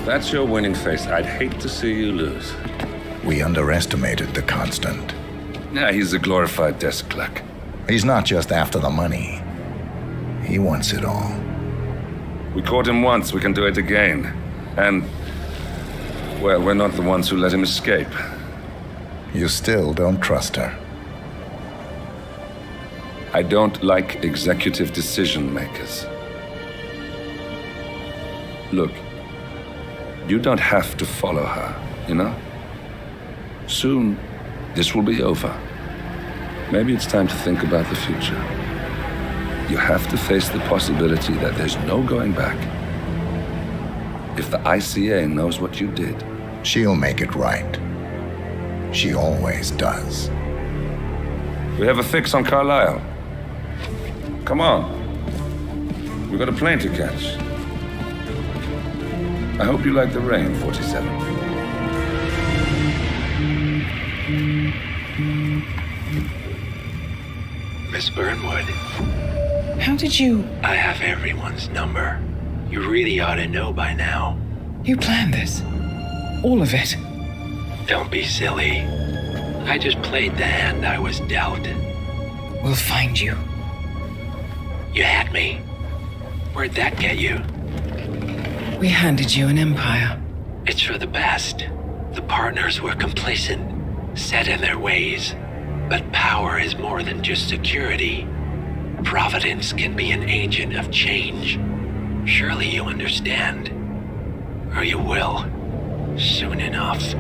that's your winning face, I'd hate to see you lose. We underestimated the Constant. Yeah, he's a glorified desk clerk. He's not just after the money. He wants it all. We caught him once, we can do it again. And, well, we're not the ones who let him escape. You still don't trust her. I don't like executive decision makers. Look, you don't have to follow her, you know? Soon, this will be over. Maybe it's time to think about the future. You have to face the possibility that there's no going back. If the ICA knows what you did, She'll make it right. She always does. we have a fix on Carlisle. Come on. We've got a plane to catch. I hope you like the rain, 47. Miss Burnwood, How did you... I have everyone's number. You really ought to know by now. You planned this? All of it? Don't be silly. I just played the hand I was dealt. We'll find you. You had me. Where'd that get you? We handed you an empire. It's for the best. The partners were complacent, set in their ways. But power is more than just security. Providence can be an agent of change. Surely you understand. Or you will. Soon enough.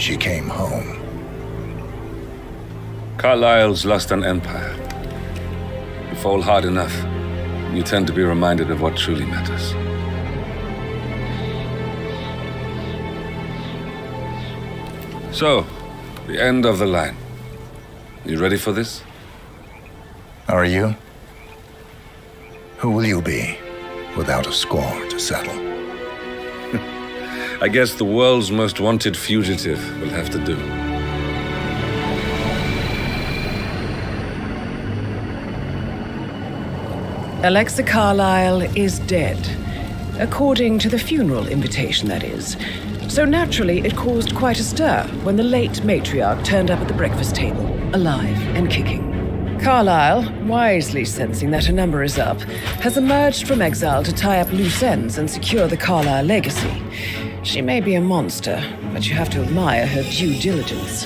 She came home. Carlisle's lost an empire. You fall hard enough, you tend to be reminded of what truly matters. So, the end of the line. You ready for this? Are you? Who will you be without a score to settle? I guess the world's most wanted fugitive will have to do. Alexa Carlisle is dead. According to the funeral invitation, that is. So naturally, it caused quite a stir when the late matriarch turned up at the breakfast table, alive and kicking. Carlisle, wisely sensing that her number is up, has emerged from exile to tie up loose ends and secure the Carlisle legacy. She may be a monster, but you have to admire her due diligence.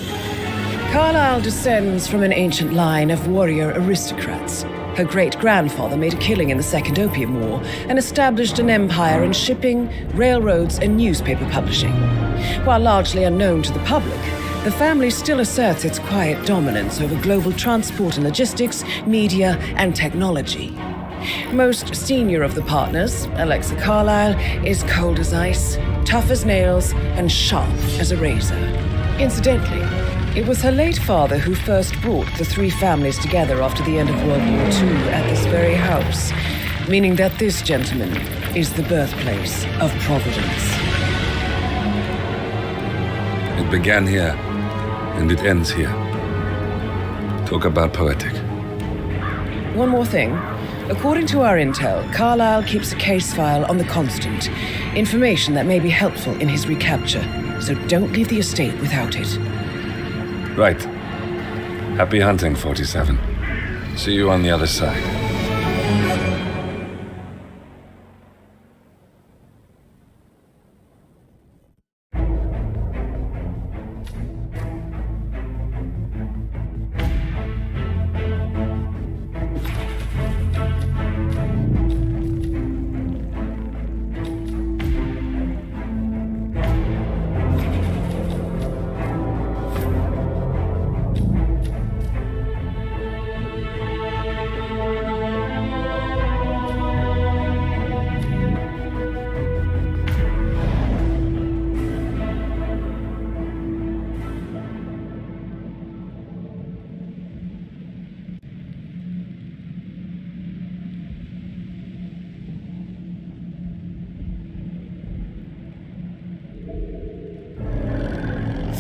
Carlisle descends from an ancient line of warrior aristocrats. Her great-grandfather made a killing in the Second Opium War and established an empire in shipping, railroads, and newspaper publishing. While largely unknown to the public, the family still asserts its quiet dominance over global transport and logistics, media, and technology. Most senior of the partners, Alexa Carlisle, is cold as ice, tough as nails, and sharp as a razor. Incidentally, it was her late father who first brought the three families together after the end of World War II at this very house. meaning that this, gentleman, is the birthplace of Providence. It began here, and it ends here. Talk about poetic. One more thing. According to our intel, Carlyle keeps a case file on the Constant. Information that may be helpful in his recapture. So don't leave the estate without it. Right. Happy hunting, 47. See you on the other side.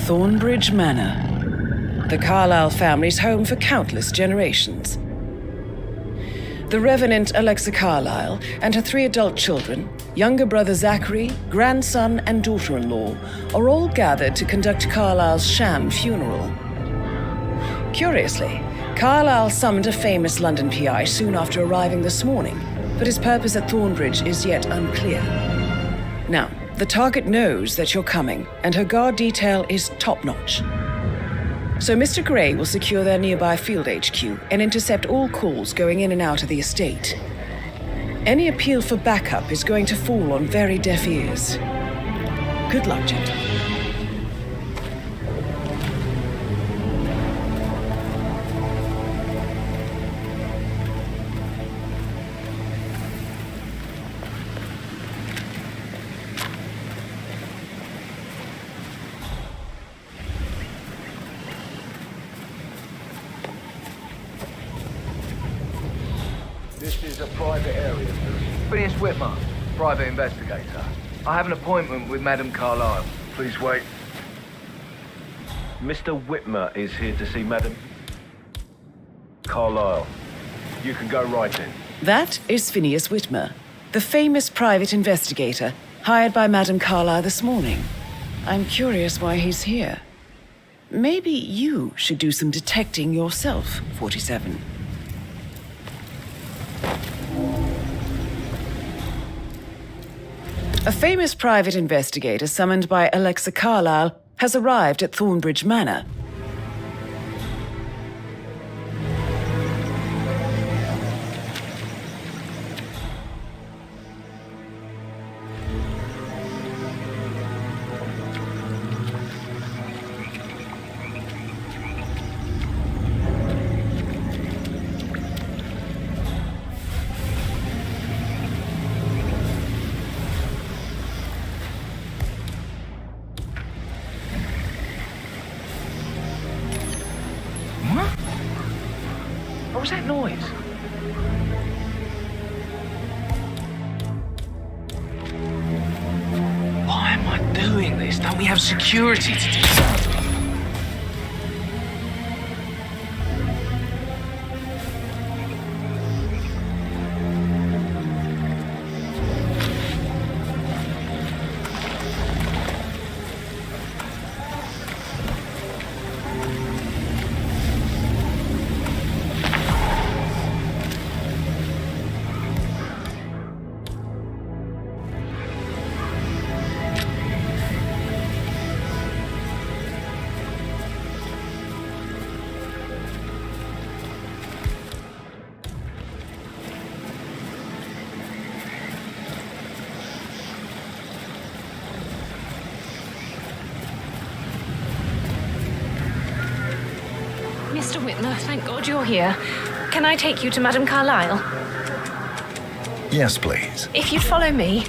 Thornbridge Manor, the Carlyle family's home for countless generations. The Revenant Alexa Carlyle and her 3 adult children, younger brother Zachary, grandson, and daughter-in-law, are all gathered to conduct Carlyle's sham funeral. Curiously, Carlyle summoned a famous London PI soon after arriving this morning, but his purpose at Thornbridge is yet unclear. Now, the target knows that you're coming, and her guard detail is top-notch. So Mr. Gray will secure their nearby field HQ and intercept all calls going in and out of the estate. Any appeal for backup is going to fall on very deaf ears. Good luck, gentlemen. This is a private area. Phineas Whitman, private investigator. I have an appointment with Madame Carlyle. Please wait. Mr. Whitmer is here to see Madame Carlyle. You can go right in. That is Phineas Whitmer, the famous private investigator hired by Madame Carlyle this morning. I'm curious why he's here. Maybe you should do some detecting yourself, 47. A famous private investigator summoned by Alexa Carlyle has arrived at Thornbridge Manor. What was that noise? Why am I doing this? Don't we have security to do something? Mr. Whitmer, thank God you're here. Can I take you to Madame Carlyle? Yes, please. If you'd follow me.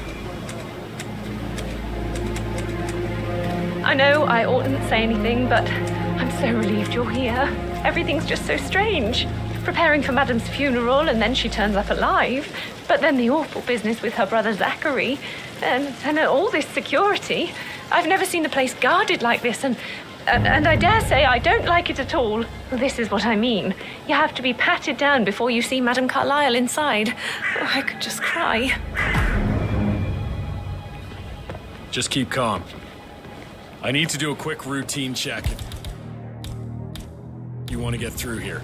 I know I oughtn't say anything, but I'm so relieved you're here. Everything's just so strange. preparing for Madam's funeral, and then she turns up alive. But then the awful business with her brother Zachary, and all this security. I've never seen the place guarded like this, and I dare say I don't like it at all. This is what I mean. You have to be patted down before you see Madame Carlyle inside. Oh, I could just cry. Just keep calm. I need to do a quick routine check. You want to get through here.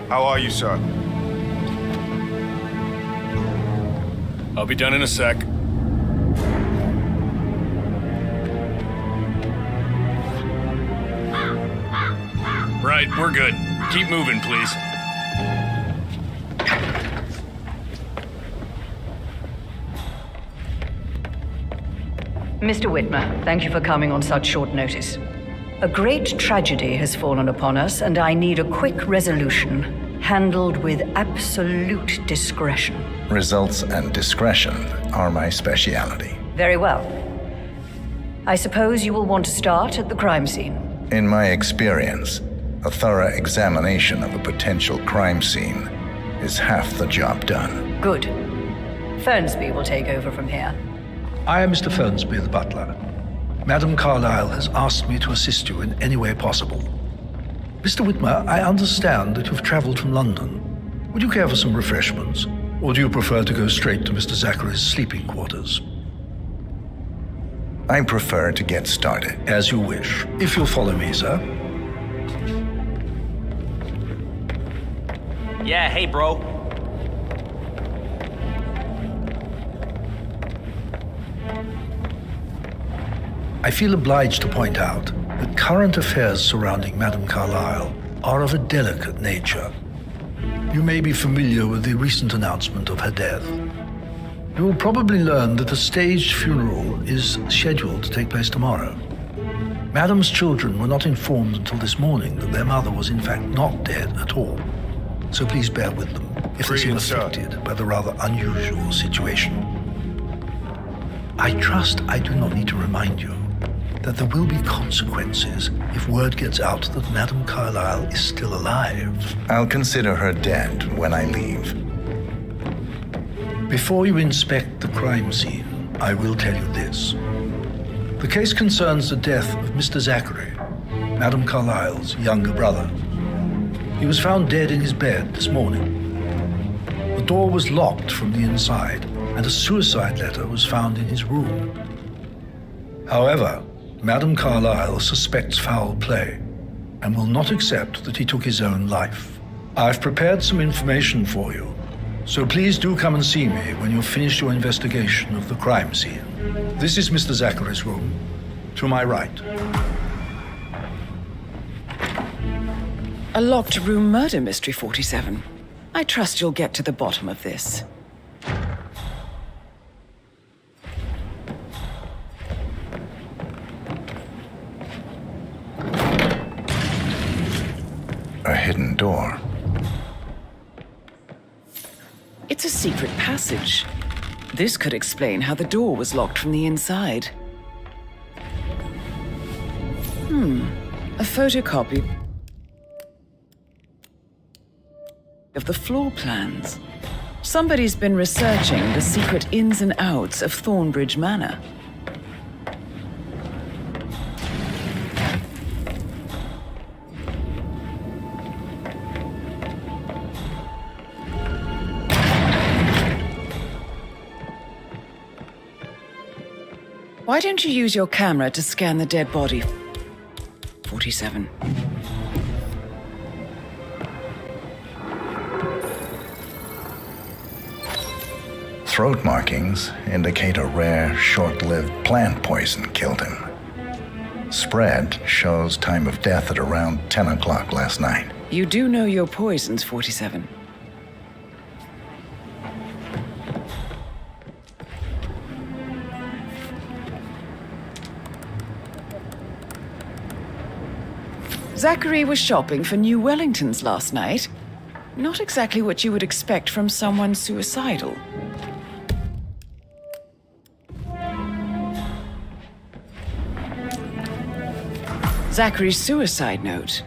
How are you, sir? I'll be done in a sec. Right, we're good. Keep moving, please. Mr. Whitmer, thank you for coming on such short notice. A great tragedy has fallen upon us, and I need a quick resolution, handled with absolute discretion. Results and discretion are my speciality. Very well. I suppose you will want to start at the crime scene. In my experience, a thorough examination of a potential crime scene is half the job done. Good. Fernsby will take over from here. I am Mr. Fernsby, the butler. Madame Carlyle has asked me to assist you in any way possible. Mr. Whitmer, I understand that you've traveled from London. Would you care for some refreshments? Or do you prefer to go straight to Mr. Zachary's sleeping quarters? I prefer to get started. As you wish. If you'll follow me, sir. Yeah, hey, bro. I feel obliged to point out that current affairs surrounding Madame Carlyle are of a delicate nature. You may be familiar with the recent announcement of her death. You will probably learn that a staged funeral is scheduled to take place tomorrow. Madame's children were not informed until this morning that their mother was in fact not dead at all. So please bear with them if they seem affected by the rather unusual situation. I trust I do not need to remind you that there will be consequences if word gets out that Madame Carlyle is still alive. I'll consider her dead when I leave. Before you inspect the crime scene, I will tell you this. The case concerns the death of Mr. Zachary, Madame Carlyle's younger brother. He was found dead in his bed this morning. The door was locked from the inside, and a suicide letter was found in his room. However, Madame Carlyle suspects foul play and will not accept that he took his own life. I've prepared some information for you, so please do come and see me when you've finished your investigation of the crime scene. This is Mr. Zachary's room, to my right. A locked room murder mystery, 47. I trust you'll get to the bottom of this. A hidden door. It's a secret passage. This could explain how the door was locked from the inside. A photocopy of the floor plans. Somebody's been researching the secret ins and outs of Thornbridge Manor. Why don't you use your camera to scan the dead body, 47? Throat markings indicate a rare, short-lived plant poison killed him. Spread shows time of death at around 10 o'clock last night. You do know your poisons, 47. Zachary was shopping for new Wellingtons last night. Not exactly what you would expect from someone suicidal. Zachary's suicide note.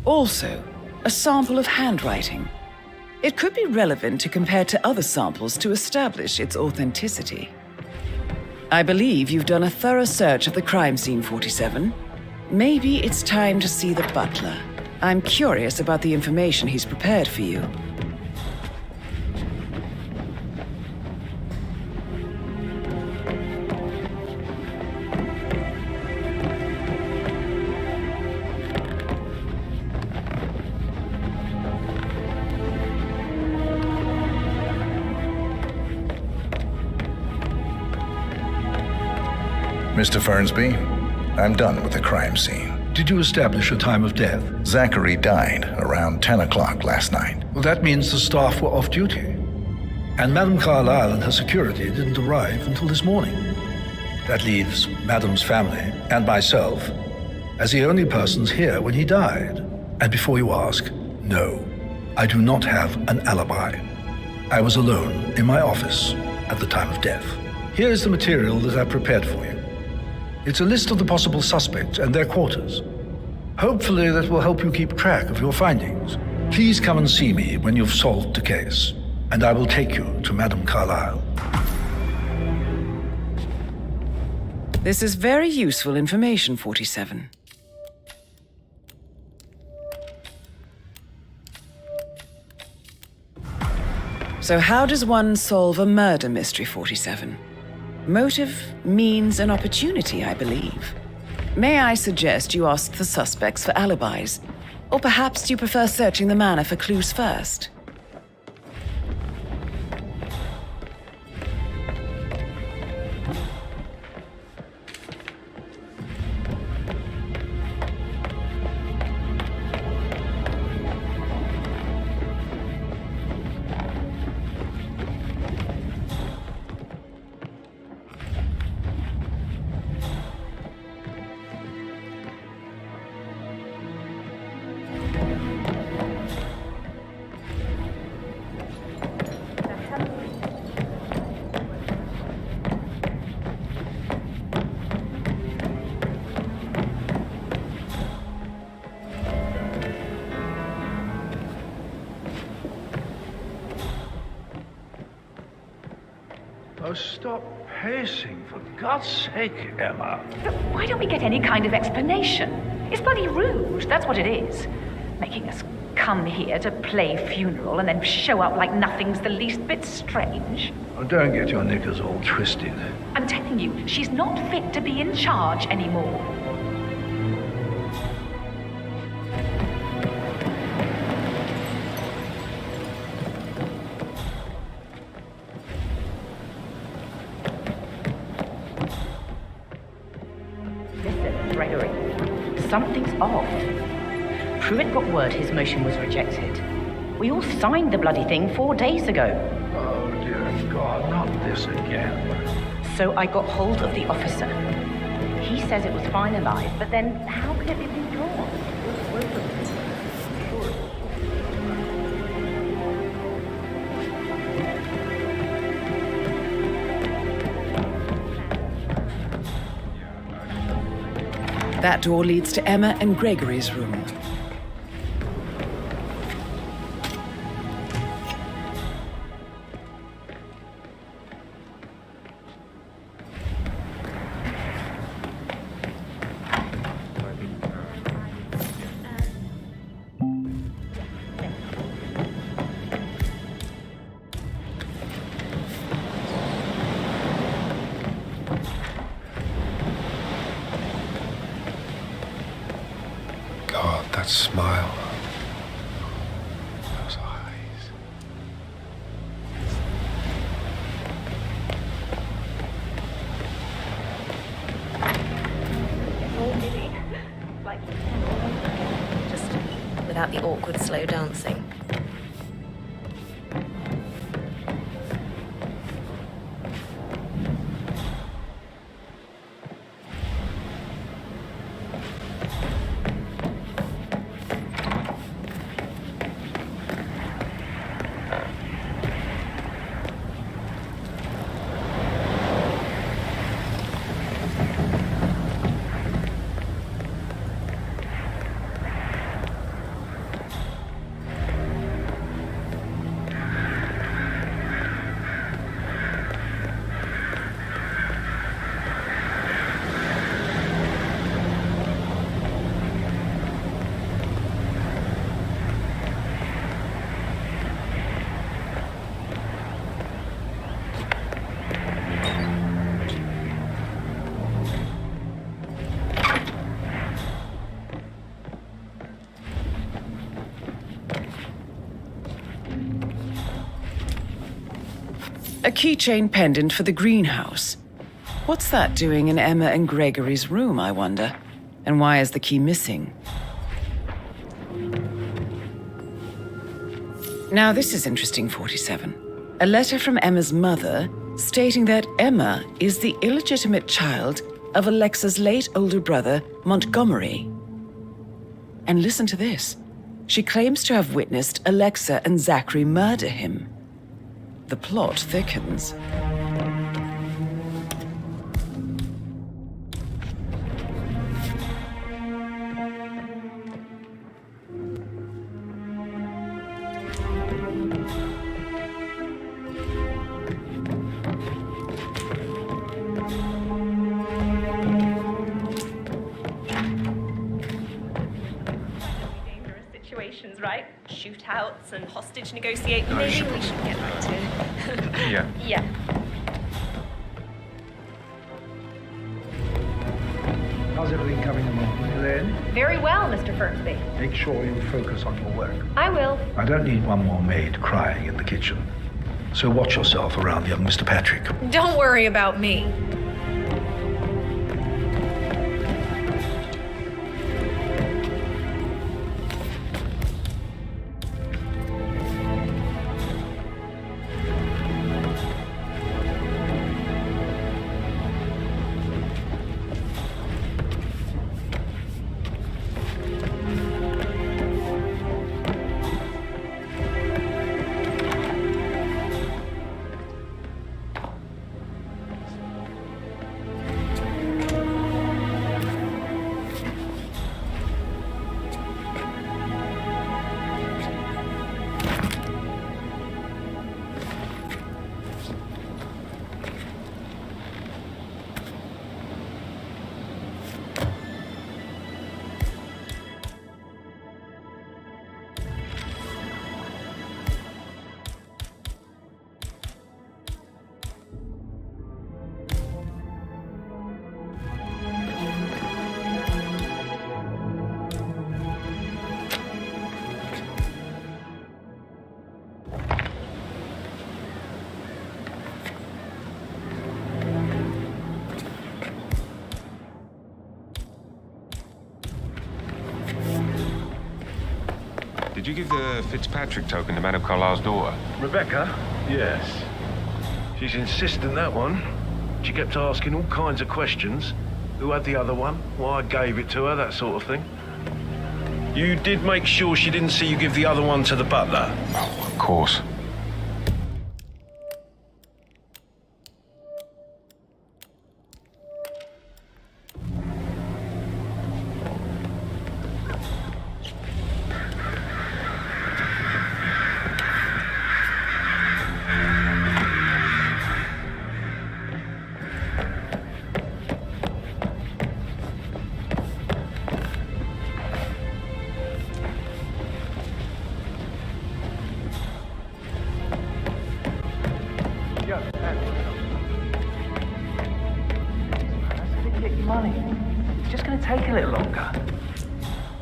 Also, a sample of handwriting. It could be relevant to compare to other samples to establish its authenticity. I believe you've done a thorough search of the crime scene, 47. Maybe it's time to see the butler. I'm curious about the information he's prepared for you. Mr. Fernsby, I'm done with the crime scene. Did you establish a time of death? Zachary died around 10 o'clock last night. Well, that means the staff were off duty. And Madame Carlyle and her security didn't arrive until this morning. That leaves Madame's family and myself as the only persons here when he died. And before you ask, no, I do not have an alibi. I was alone in my office at the time of death. Here is the material that I prepared for you. It's a list of the possible suspects and their quarters. Hopefully that will help you keep track of your findings. Please come and see me when you've solved the case, and I will take you to Madame Carlyle. This is very useful information, 47. So how does one solve a murder mystery, 47? Motive, means, and opportunity, I believe. May I suggest you ask the suspects for alibis? Or perhaps you prefer searching the manor for clues first? Oh, stop pacing, for God's sake, Emma. But why don't we get any kind of explanation? It's bloody rude, that's what it is. Making us come here to play funeral and then show up like nothing's the least bit strange. Oh, don't get your knickers all twisted. I'm telling you, she's not fit to be in charge anymore. Something's off. Pruitt got word his motion was rejected. We all signed the bloody thing 4 days ago. Oh, dear God, not this again. So I got hold of the officer. He says it was finalized, but then how could it be withdrawn? That door leads to Emma and Gregory's room. That smile. Those eyes. Just without the awkward slow dancing. A keychain pendant for the greenhouse. What's that doing in Emma and Gregory's room, I wonder? And why is the key missing? Now this is interesting, 47. A letter from Emma's mother stating that Emma is the illegitimate child of Alexa's late older brother, Montgomery. And listen to this. She claims to have witnessed Alexa and Zachary murder him. The plot thickens. Right? Shootouts and hostage negotiating. Maybe we should get back to it. Yeah. Yeah. How's everything coming along, Elaine? Very well, Mr. Fernsby. Make sure you focus on your work. I will. I don't need one more maid crying in the kitchen. So watch yourself around young Mr. Patrick. Don't worry about me. Did you give the Fitzpatrick token to Madame Carlisle's daughter? Rebecca? Yes. She's insistent, that one. She kept asking all kinds of questions. Who had the other one? Why I gave it to her, that sort of thing. You did make sure she didn't see you give the other one to the butler? Oh, of course. Take a little longer.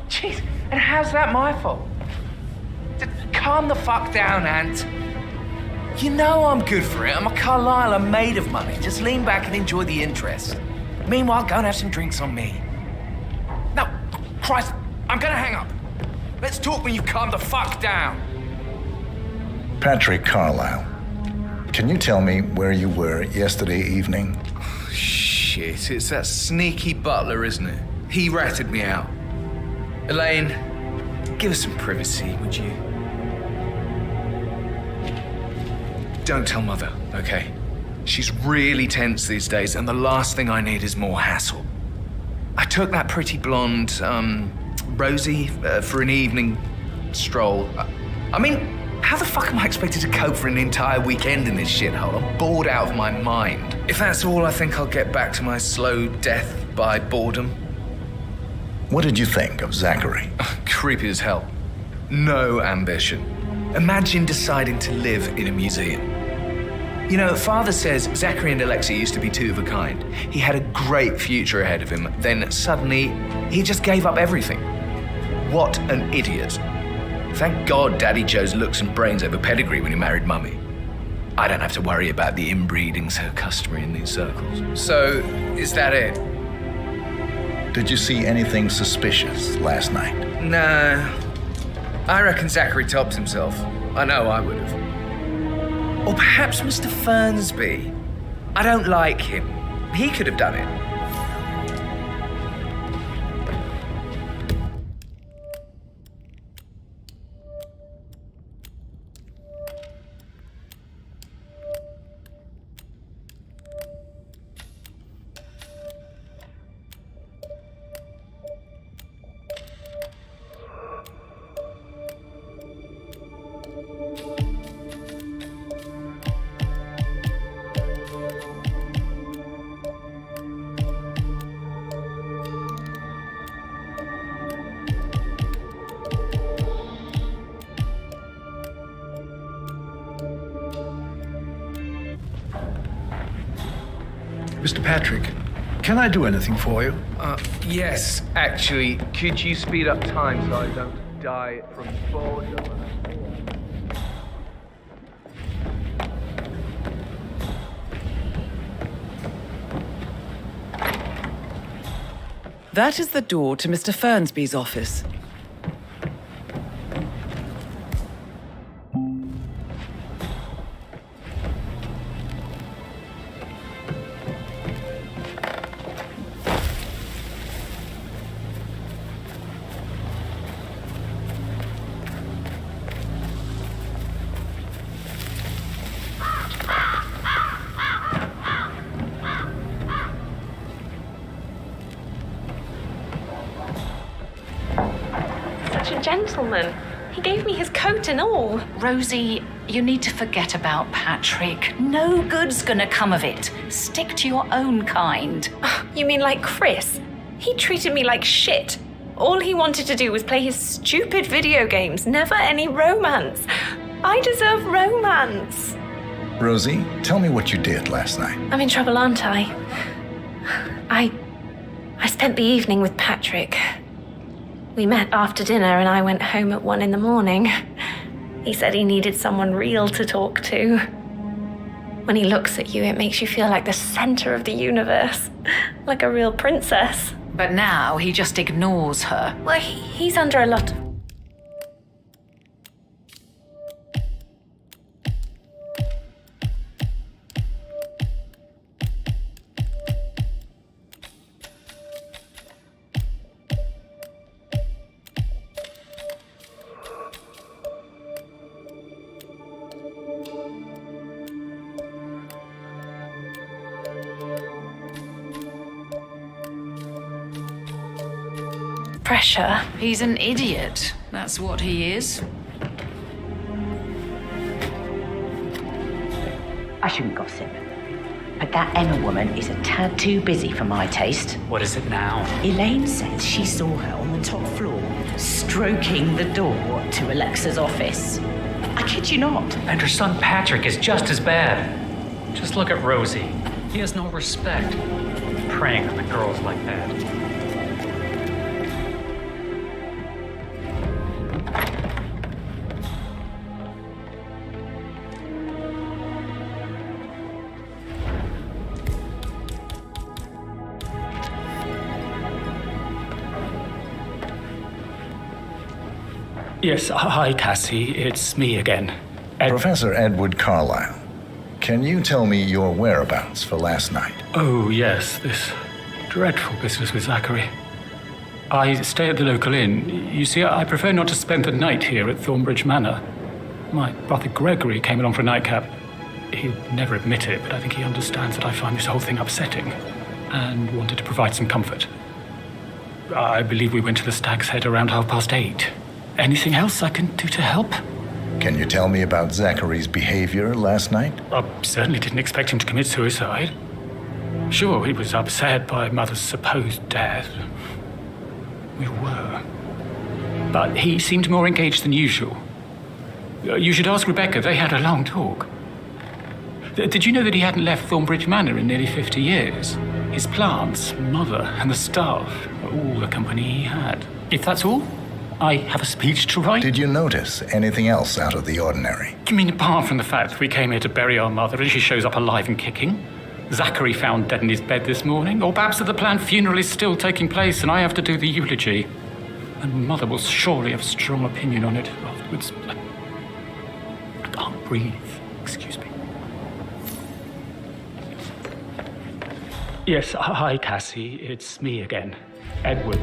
Jeez, and how's that my fault? Calm the fuck down, Ant. You know I'm good for it. I'm a Carlisle. I'm made of money. Just lean back and enjoy the interest. Meanwhile, go and have some drinks on me. No, Christ, I'm gonna hang up. Let's talk when you calm the fuck down. Patrick Carlisle, can you tell me where you were yesterday evening? Shit, it's that sneaky butler, isn't it? He ratted me out. Elaine, give us some privacy, would you? Don't tell Mother, okay? She's really tense these days, and the last thing I need is more hassle. I took that pretty blonde, Rosie, for an evening stroll. I mean, how the fuck am I expected to cope for an entire weekend in this shithole? I'm bored out of my mind. If that's all, I think I'll get back to my slow death by boredom. What did you think of Zachary? Creepy as hell. No ambition. Imagine deciding to live in a museum. You know, Father says Zachary and Alexa used to be two of a kind. He had a great future ahead of him. Then suddenly, he just gave up everything. What an idiot. Thank God Daddy chose looks and brains over pedigree when he married Mummy. I don't have to worry about the inbreeding so customary in these circles. So, is that it? Did you see anything suspicious last night? No. I reckon Zachary tops himself. I know I would have. Or perhaps Mr. Fernsby. I don't like him. He could have done it. Mr. Patrick, can I do anything for you? Yes, actually. Could you speed up time so I don't die from boredom? That is the door to Mr. Fernsby's office. Gentleman. He gave me his coat and all. Rosie, you need to forget about Patrick. No good's gonna come of it. Stick to your own kind. You mean like Chris? He treated me like shit. All he wanted to do was play his stupid video games, never any romance. I deserve romance. Rosie, tell me what you did last night. I'm in trouble, aren't I? I spent the evening with Patrick. We met after dinner and I went home at 1 a.m. He said he needed someone real to talk to. When he looks at you, it makes you feel like the center of the universe, like a real princess. But now he just ignores her. Well, he's under a lot of... pressure. He's an idiot. That's what he is. I shouldn't gossip, but that Emma woman is a tad too busy for my taste. What is it now? Elaine says she saw her on the top floor, stroking the door to Alexa's office. I kid you not. And her son Patrick is just as bad. Just look at Rosie. He has no respect. Preying on the girls like that. Yes, hi, Cassie. It's me again. Professor Edward Carlyle, can you tell me your whereabouts for last night? Oh, yes, this dreadful business with Zachary. I stay at the local inn. You see, I prefer not to spend the night here at Thornbridge Manor. My brother Gregory came along for a nightcap. He'd never admit it, but I think he understands that I find this whole thing upsetting and wanted to provide some comfort. I believe we went to the Stag's Head around 8:30. Anything else I can do to help? Can you tell me about Zachary's behavior last night? I certainly didn't expect him to commit suicide. Sure, he was upset by Mother's supposed death. We were. But he seemed more engaged than usual. You should ask Rebecca. They had a long talk. Did you know that he hadn't left Thornbridge Manor in nearly 50 years? His plants, Mother, and the staff were all the company he had. If that's all, I have a speech to write. Did you notice anything else out of the ordinary? You mean apart from the fact that we came here to bury our mother and she shows up alive and kicking? Zachary found dead in his bed this morning? Or perhaps that the planned funeral is still taking place and I have to do the eulogy? And Mother will surely have a strong opinion on it afterwards. I can't breathe. Excuse me. Yes, hi, Cassie. It's me again. Edward.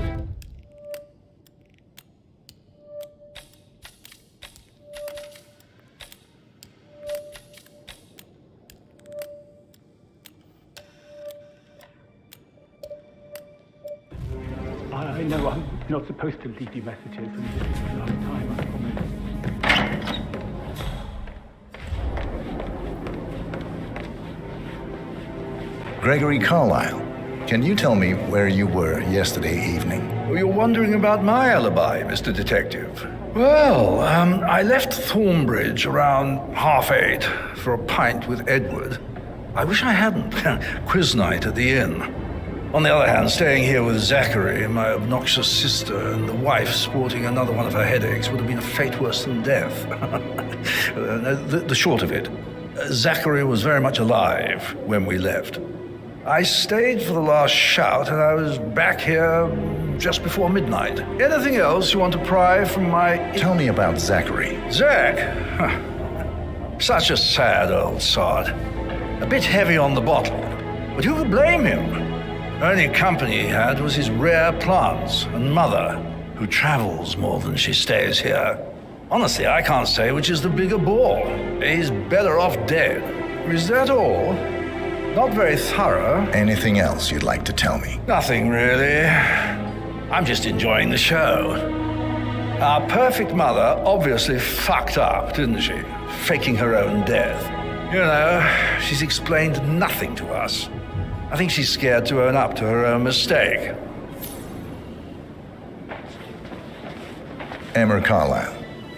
I know I'm not supposed to leave you messages, and this is the last time, I promise. Gregory Carlyle, can you tell me where you were yesterday evening? You're wondering about my alibi, Mr. Detective. Well, I left Thornbridge around 8:30 for a pint with Edward. I wish I hadn't. Quiz night at the inn. On the other hand, staying here with Zachary, my obnoxious sister, and the wife sporting another one of her headaches would have been a fate worse than death. The short of it, Zachary was very much alive when we left. I stayed for the last shout, and I was back here just before midnight. Anything else you want to pry from my... Tell me about Zachary. Zach? Huh. Such a sad old sod. A bit heavy on the bottle, but who could blame him? Only company he had was his rare plants and Mother, who travels more than she stays here. Honestly, I can't say which is the bigger bore. He's better off dead. Is that all? Not very thorough. Anything else you'd like to tell me? Nothing, really. I'm just enjoying the show. Our perfect mother obviously fucked up, didn't she? Faking her own death. You know, she's explained nothing to us. I think she's scared to own up to her own mistake. Emma Carlyle,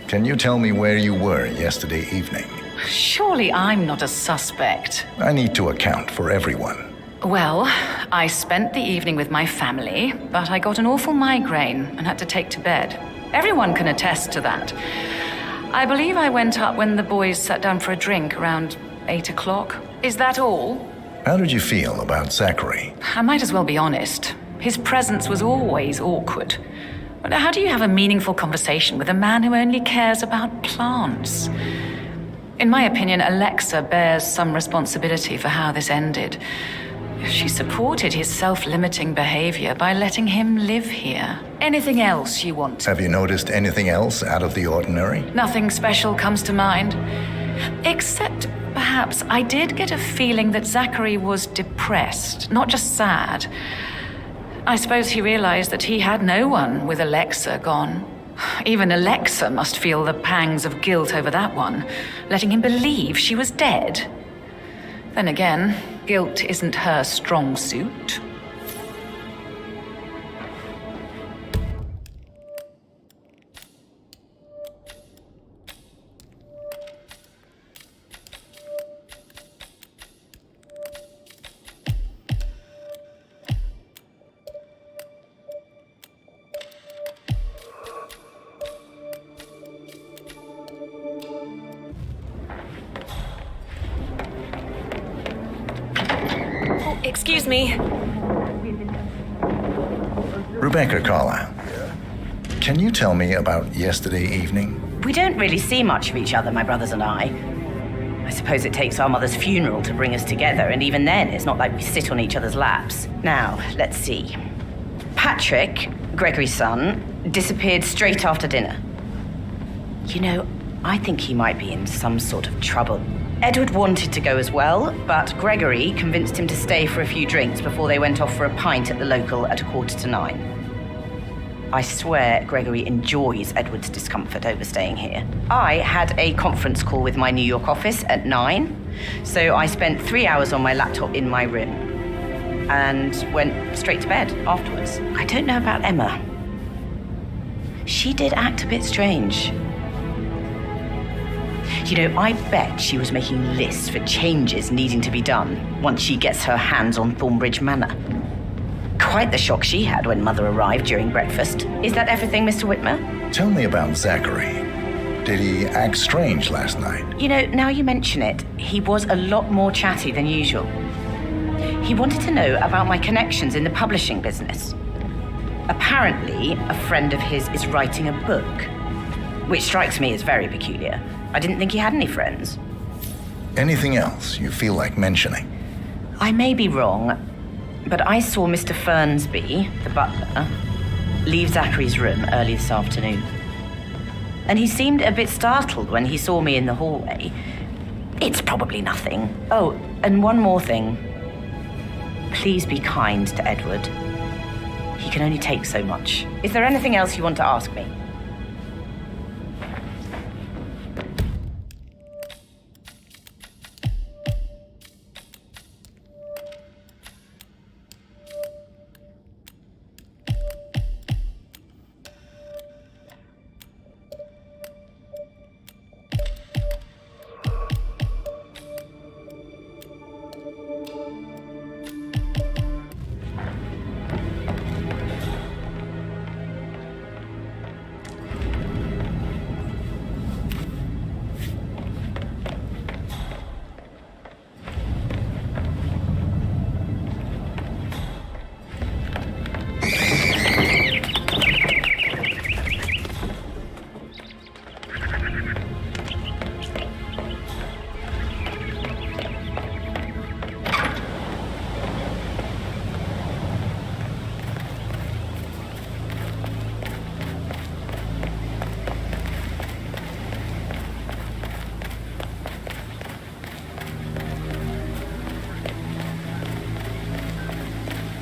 can you tell me where you were yesterday evening? Surely I'm not a suspect. I need to account for everyone. Well, I spent the evening with my family, but I got an awful migraine and had to take to bed. Everyone can attest to that. I believe I went up when the boys sat down for a drink around 8 o'clock. Is that all? How did you feel about Zachary? I might as well be honest. His presence was always awkward. But how do you have a meaningful conversation with a man who only cares about plants? In my opinion, Alexa bears some responsibility for how this ended. She supported his self-limiting behavior by letting him live here. Anything else you want? Have you noticed anything else out of the ordinary? Nothing special comes to mind. Except, perhaps, I did get a feeling that Zachary was depressed, not just sad. I suppose he realized that he had no one with Alexa gone. Even Alexa must feel the pangs of guilt over that one, letting him believe she was dead. Then again, guilt isn't her strong suit. Excuse me. Rebecca Carlyle, can you tell me about yesterday evening? We don't really see much of each other, my brothers and I. I suppose it takes our mother's funeral to bring us together, and even then, it's not like we sit on each other's laps. Now, let's see. Patrick, Gregory's son, disappeared straight after dinner. You know, I think he might be in some sort of trouble. Edward wanted to go as well, but Gregory convinced him to stay for a few drinks before they went off for a pint at the local at 9:15. I swear Gregory enjoys Edward's discomfort over staying here. I had a conference call with my New York office at 9, so I spent 3 hours on my laptop in my room and went straight to bed afterwards. I don't know about Emma. She did act a bit strange. You know, I bet she was making lists for changes needing to be done once she gets her hands on Thornbridge Manor. Quite the shock she had when Mother arrived during breakfast. Is that everything, Mr. Whitmer? Tell me about Zachary. Did he act strange last night? You know, now you mention it, he was a lot more chatty than usual. He wanted to know about my connections in the publishing business. Apparently, a friend of his is writing a book, which strikes me as very peculiar. I didn't think he had any friends. Anything else you feel like mentioning? I may be wrong, but I saw Mr. Fernsby, the butler, leave Zachary's room early this afternoon. And he seemed a bit startled when he saw me in the hallway. It's probably nothing. Oh, and one more thing. Please be kind to Edward. He can only take so much. Is there anything else you want to ask me?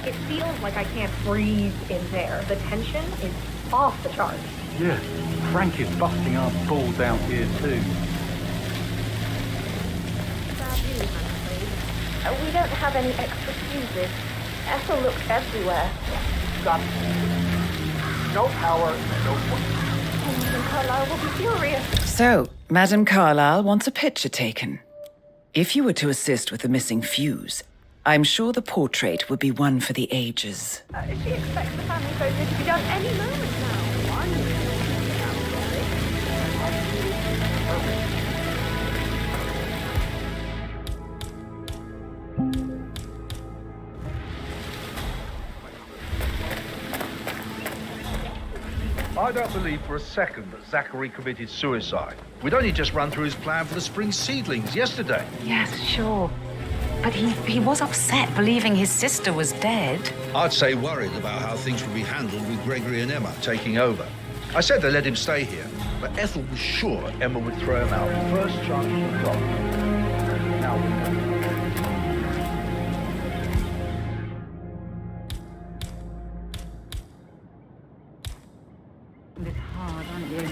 It feels like I can't breathe in there. The tension is off the charts. Yeah, Frank is busting our balls out here too. Bad news, I'm afraid. We don't have any extra fuses. Ethel looked everywhere. Got no power, no point. Madame Carlyle will be furious. So, Madame Carlyle wants a picture taken. If you were to assist with the missing fuse, I'm sure the portrait would be one for the ages. She expects the family photo to be done any moment now. I don't believe for a second that Zachary committed suicide. We'd only just run through his plan for the spring seedlings yesterday. Yes, sure. But he was upset believing his sister was dead. I'd say worried about how things would be handled with Gregory and Emma taking over. I said they let him stay here, but Ethel was sure Emma would throw him out the first chance she got. Now we know. It's hard, aren't you?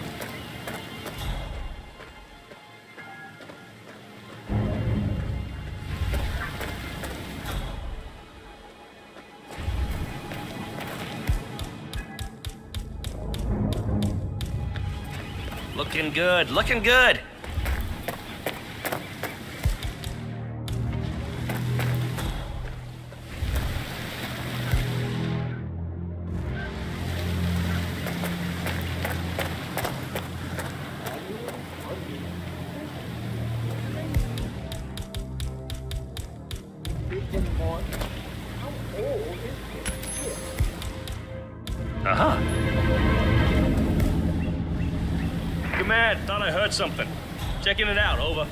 Looking good, looking good. Uh-huh. Command, thought I heard something. Checking it out, over.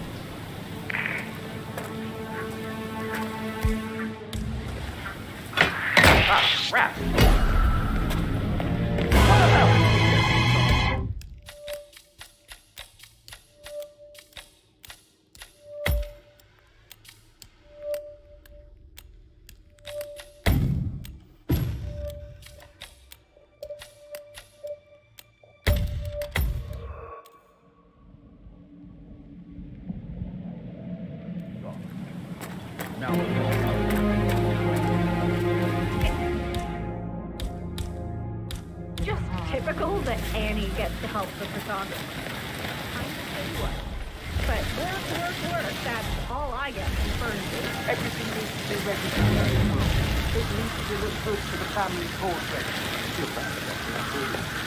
Ah, crap. Just typical that Annie gets the help of photography. I tell you what. But work, that's all I get from Fernsby. Everything needs to be registered. dignity to look good for the family portrait. You're proud of that,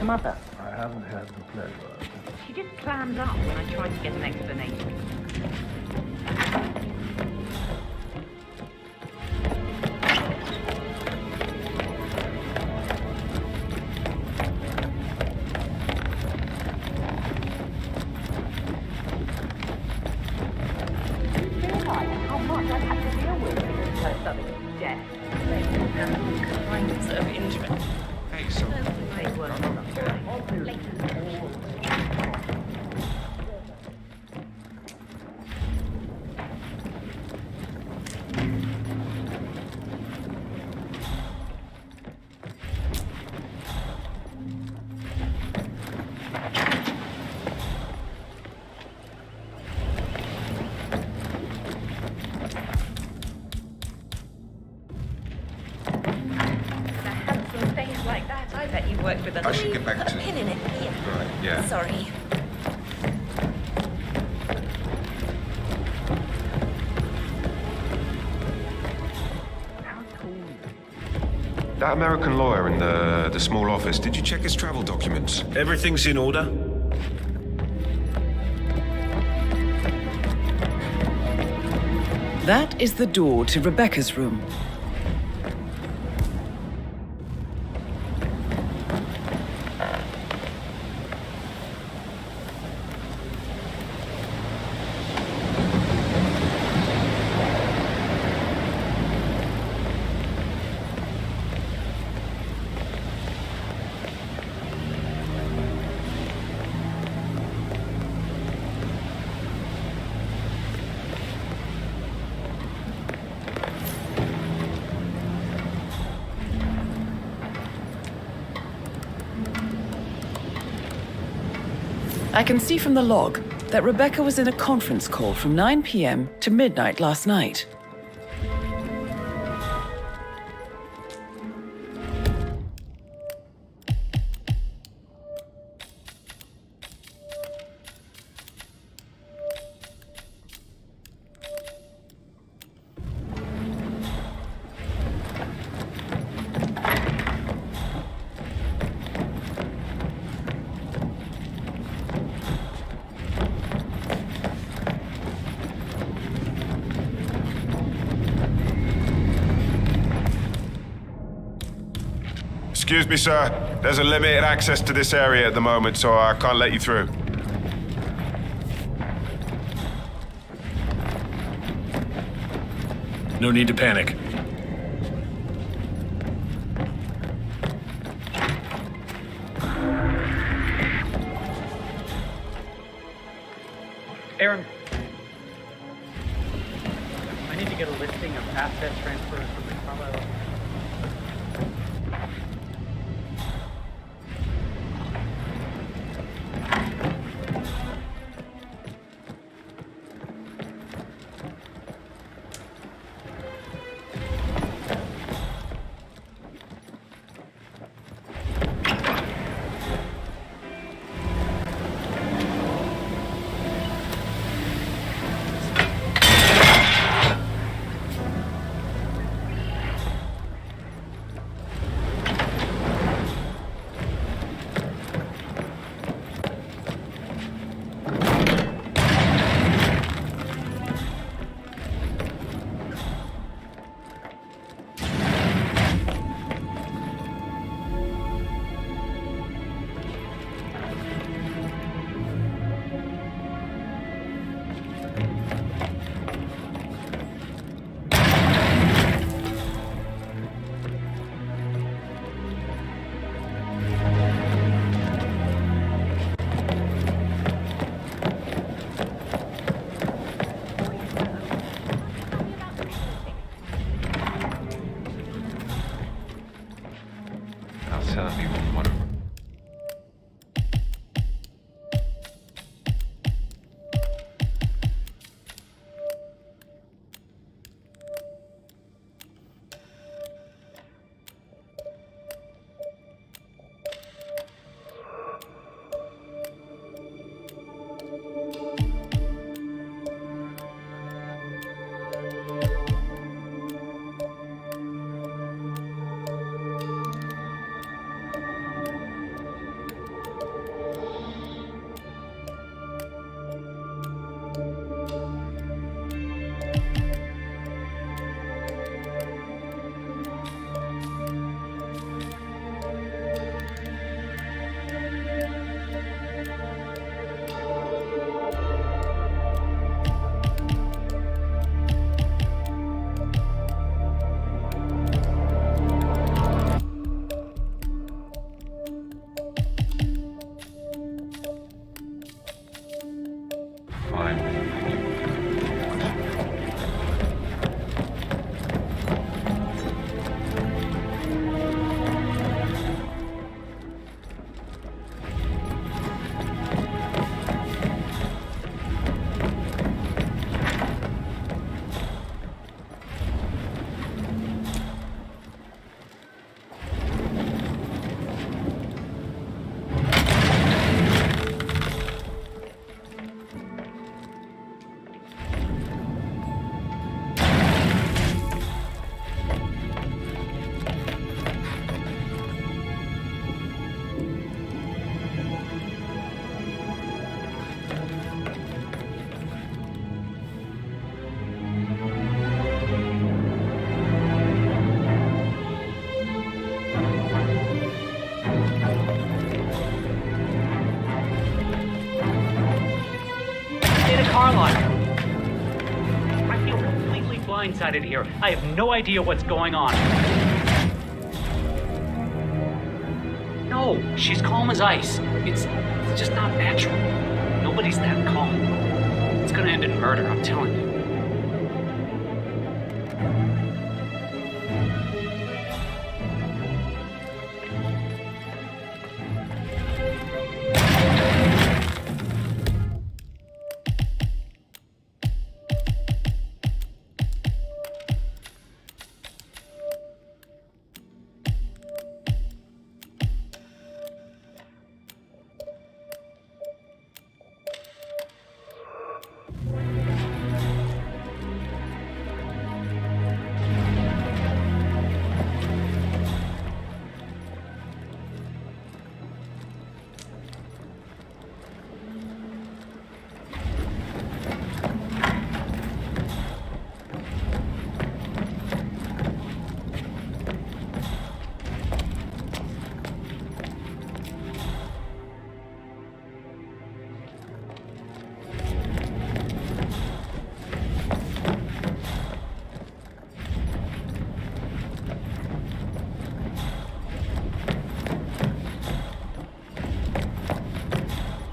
Mother. I haven't had the pleasure. She just clammed up when I tried to get an explanation. You realize how much I've had to deal with because her sudden death and kinds of injury. Hey, so... They were like that. I bet you worked with I should get back Put to... a pin in it here. Right, yeah. Sorry. That American lawyer in the small office, did you check his travel documents? Everything's in order. That is the door to Rebecca's room. I can see from the log that Rebecca was in a conference call from 9 p.m. to midnight last night. Excuse me, sir. There's a limited access to this area at the moment, so I can't let you through. No need to panic. Aaron, I need to get a listing of asset transfers from the Carlisle. I feel completely blindsided here. I have no idea what's going on. No, she's calm as ice. It's just not natural. Nobody's that calm. It's gonna end in murder, I'm telling you.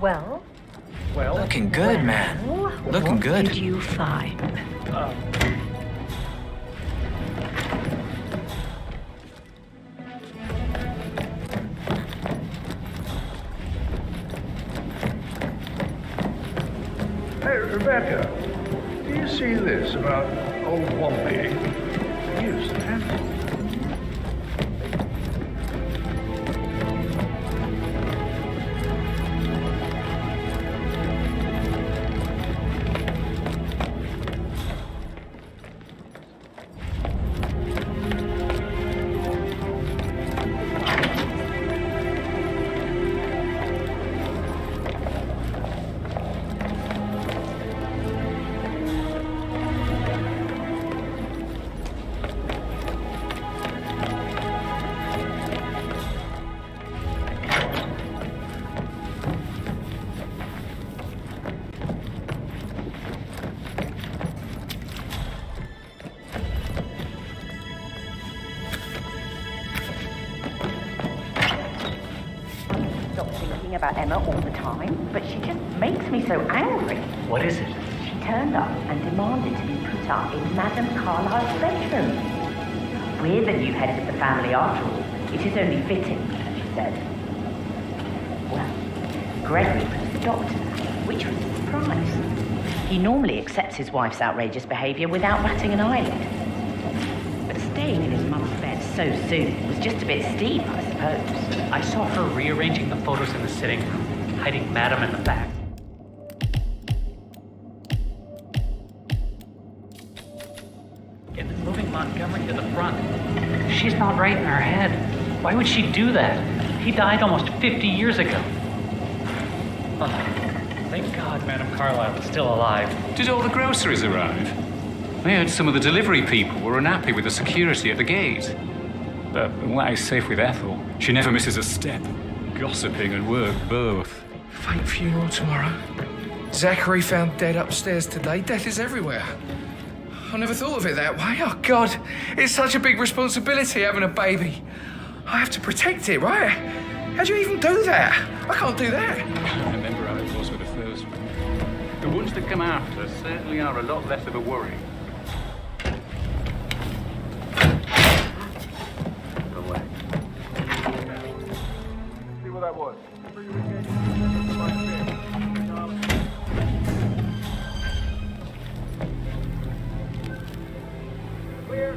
Well, looking good, man. Looking good. What did you find? Hey, Rebecca, do you see this about old Wompy? Here's the pencil. About Emma all the time, but she just makes me so angry. What is it? She turned up and demanded to be put up in Madame Carlyle's bedroom. We're the new heads of the family after all. It is only fitting. said. Well, Gregory was the doctor, which was a surprise. He normally accepts his wife's outrageous behavior without batting an eyelid. But staying in his mum's bed so soon was just a bit steep, I suppose. I saw her rearranging the photos in the sitting room, hiding Madam in the back. And then moving Montgomery to the front. She's not right in her head. Why would she do that? He died almost 50 years ago. Oh, thank God Madam Carlyle is still alive. Did all the groceries arrive? I heard some of the delivery people were unhappy with the security at the gate. But White is safe with Ethel. She never misses a step. Gossiping and work both. Fake funeral tomorrow. Zachary found dead upstairs today. Death is everywhere. I never thought of it that way. Oh, God. It's such a big responsibility having a baby. I have to protect it, right? How do you even do that? I can't do that. I remember how it was with the first one. The ones that come after certainly are a lot less of a worry. See what that was. Clear.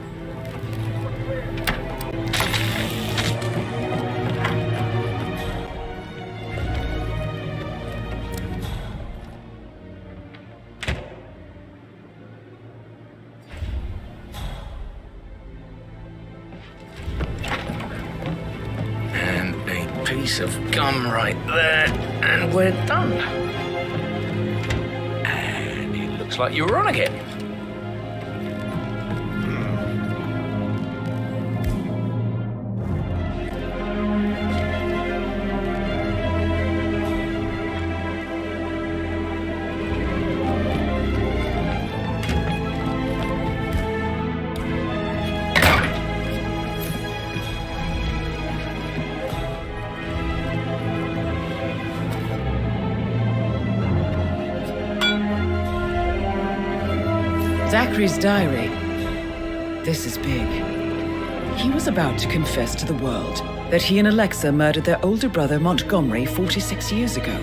And a piece of gum right there, and we're done. And it looks like you're on again. Zachary's diary. This is big. He was about to confess to the world that he and Alexa murdered their older brother Montgomery 46 years ago.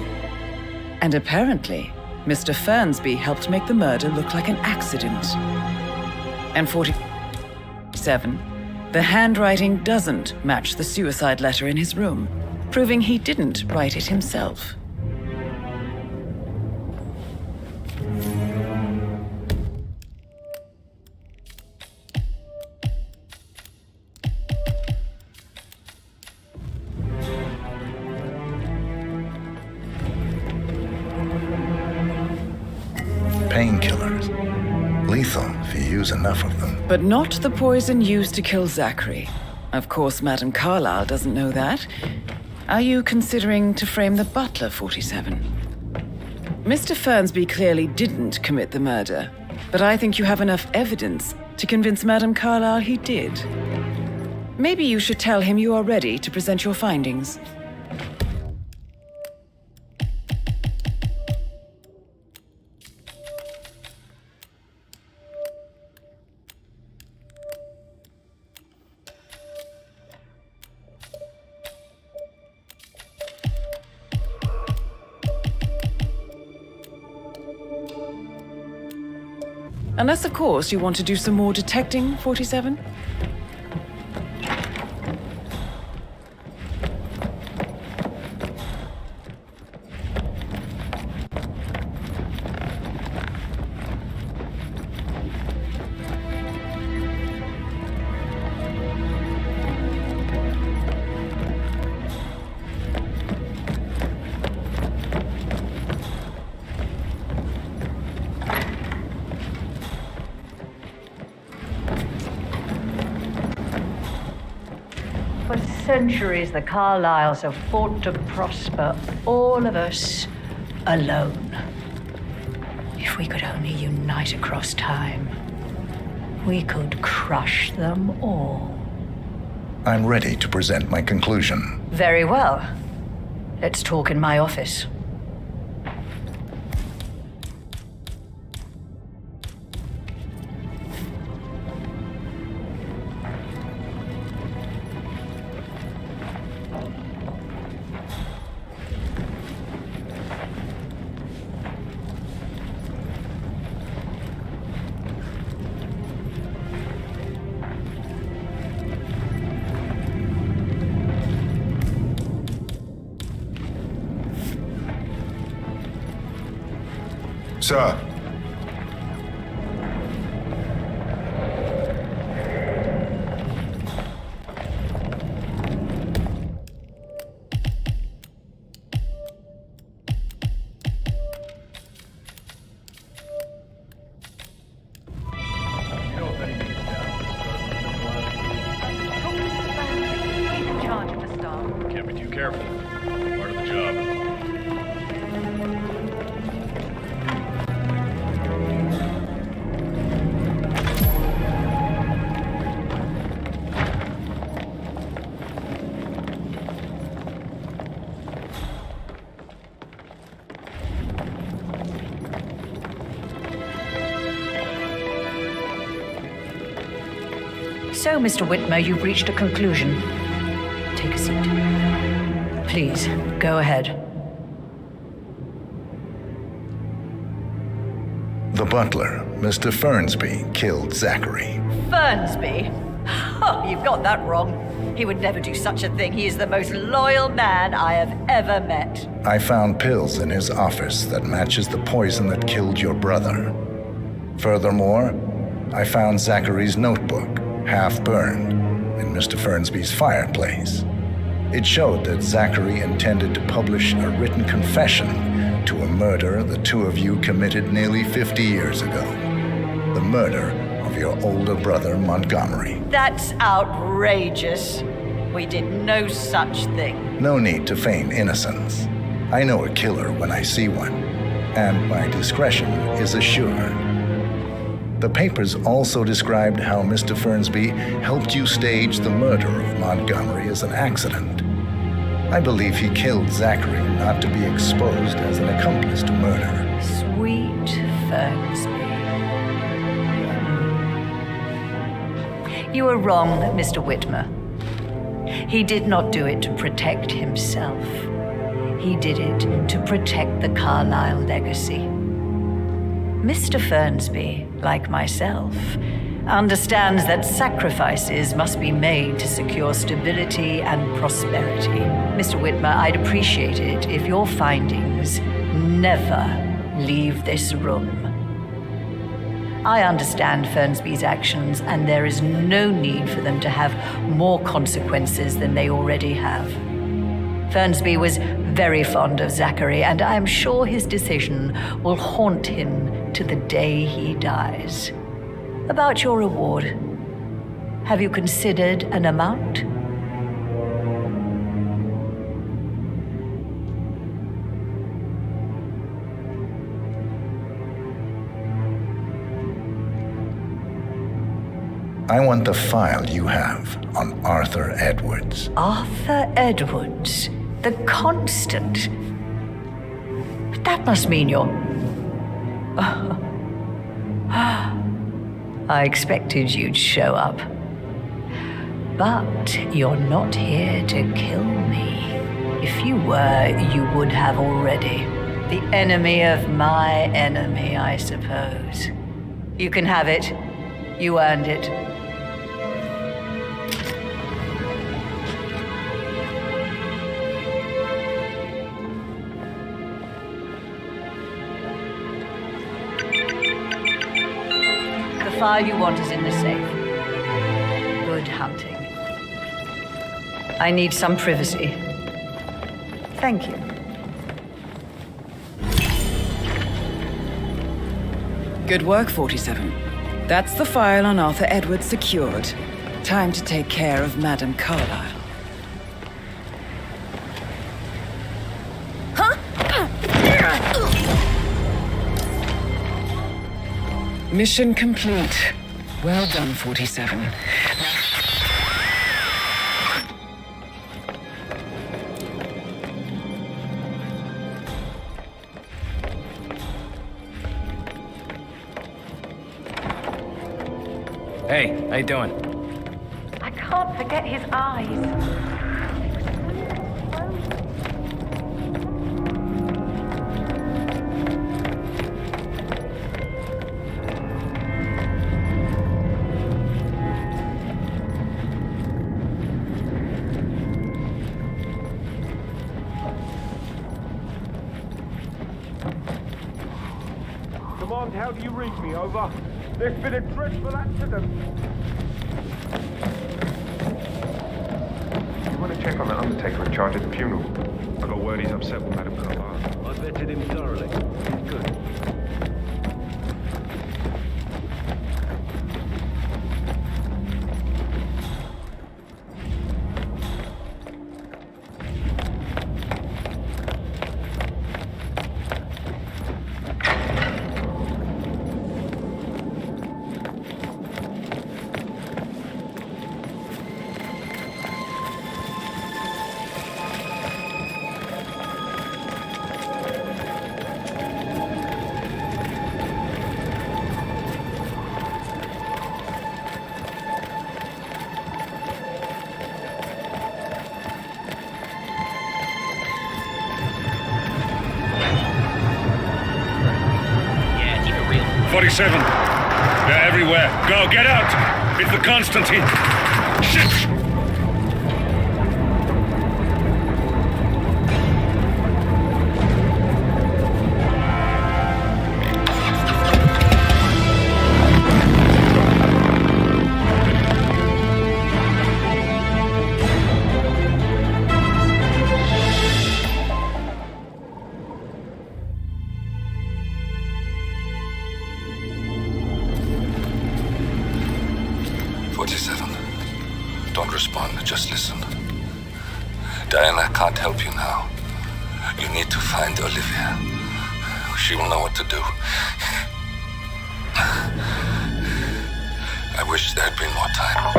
And apparently, Mr. Fernsby helped make the murder look like an accident. And 47, the handwriting doesn't match the suicide letter in his room, proving he didn't write it himself. Painkillers. Lethal if you use enough of them. But not the poison used to kill Zachary. Of course, Madame Carlyle doesn't know that. Are you considering to frame the butler, 47? Mr. Fernsby clearly didn't commit the murder, but I think you have enough evidence to convince Madame Carlyle he did. Maybe you should tell him you are ready to present your findings. Unless, of course, you want to do some more detecting, 47? For centuries, the Carlyles have fought to prosper, all of us alone. If we could only unite across time, we could crush them all. I'm ready to present my conclusion. Very well. Let's talk in my office. Sir. He's in charge of the staff. Can't be too careful. Part of the job. So, Mr. Whitmer, you've reached a conclusion. Take a seat. Please, go ahead. The butler, Mr. Fernsby, killed Zachary. Fernsby? Oh, you've got that wrong. He would never do such a thing. He is the most loyal man I have ever met. I found pills in his office that matches the poison that killed your brother. Furthermore, I found Zachary's notebook, half burned, in Mr. Fernsby's fireplace. It showed that Zachary intended to publish a written confession to a murder the two of you committed nearly 50 years ago. The murder of your older brother, Montgomery. That's outrageous. We did no such thing. No need to feign innocence. I know a killer when I see one, and my discretion is assured. The papers also described how Mr. Fernsby helped you stage the murder of Montgomery as an accident. I believe he killed Zachary not to be exposed as an accomplice to murder. Sweet Fernsby. You are wrong, Mr. Whitmer. He did not do it to protect himself. He did it to protect the Carlyle legacy. Mr. Fernsby, like myself, understands that sacrifices must be made to secure stability and prosperity. Mr. Whitmer, I'd appreciate it if your findings never leave this room. I understand Fernsby's actions, and there is no need for them to have more consequences than they already have. Fernsby was very fond of Zachary, and I am sure his decision will haunt him to the day he dies. About your reward, have you considered an amount? I want the file you have on Arthur Edwards. Arthur Edwards, the Constant. But that must mean you're... I expected you'd show up. But you're not here to kill me. If you were, you would have already. The enemy of my enemy, I suppose. You can have it. You earned it. The file you want is in the safe. Good hunting. I need some privacy. Thank you. Good work, 47. That's the file on Arthur Edwards secured. Time to take care of Madame Carlyle. Mission complete. Well done, 47. Hey, how you doing? I can't forget his eyes. Command, how do you read me? Over. There's been a dreadful accident. You want to check on the undertaker in charge of the funeral? I got word he's upset with Madame Carlyle. I vetted him thoroughly. He's good. Yeah, keep it real. 47. They're everywhere. Go, get out! It's the Constantine. Shit! Don't respond, just listen. Diana can't help you now. You need to find Olivia. She will know what to do. I wish there had been more time.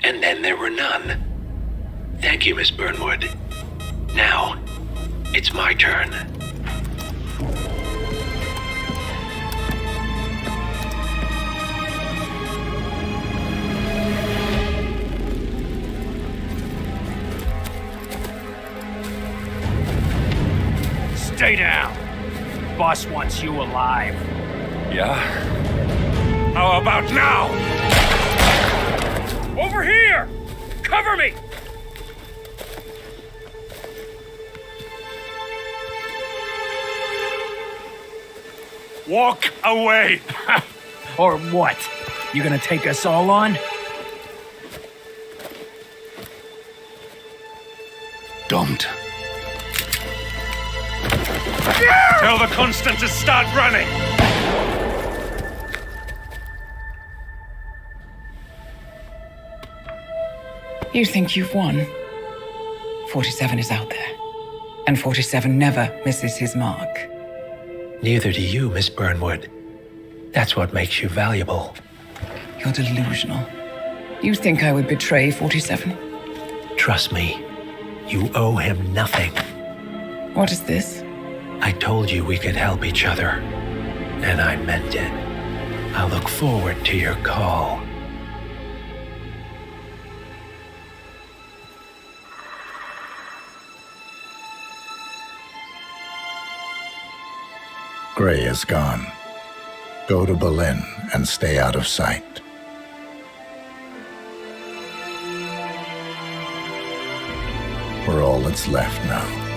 And then there were none. Thank you, Miss Burnwood. Now, it's my turn. Stay down. Boss wants you alive. Yeah? How about now? Over here! Cover me! Walk away! Or what? You gonna take us all on? Don't. Tell the Constant to start running! You think you've won? 47 is out there. And 47 never misses his mark. Neither do you, Miss Burnwood. That's what makes you valuable. You're delusional. You think I would betray 47? Trust me, you owe him nothing. What is this? I told you we could help each other, and I meant it. I'll look forward to your call. Gray is gone. Go to Berlin and stay out of sight. We're all that's left now.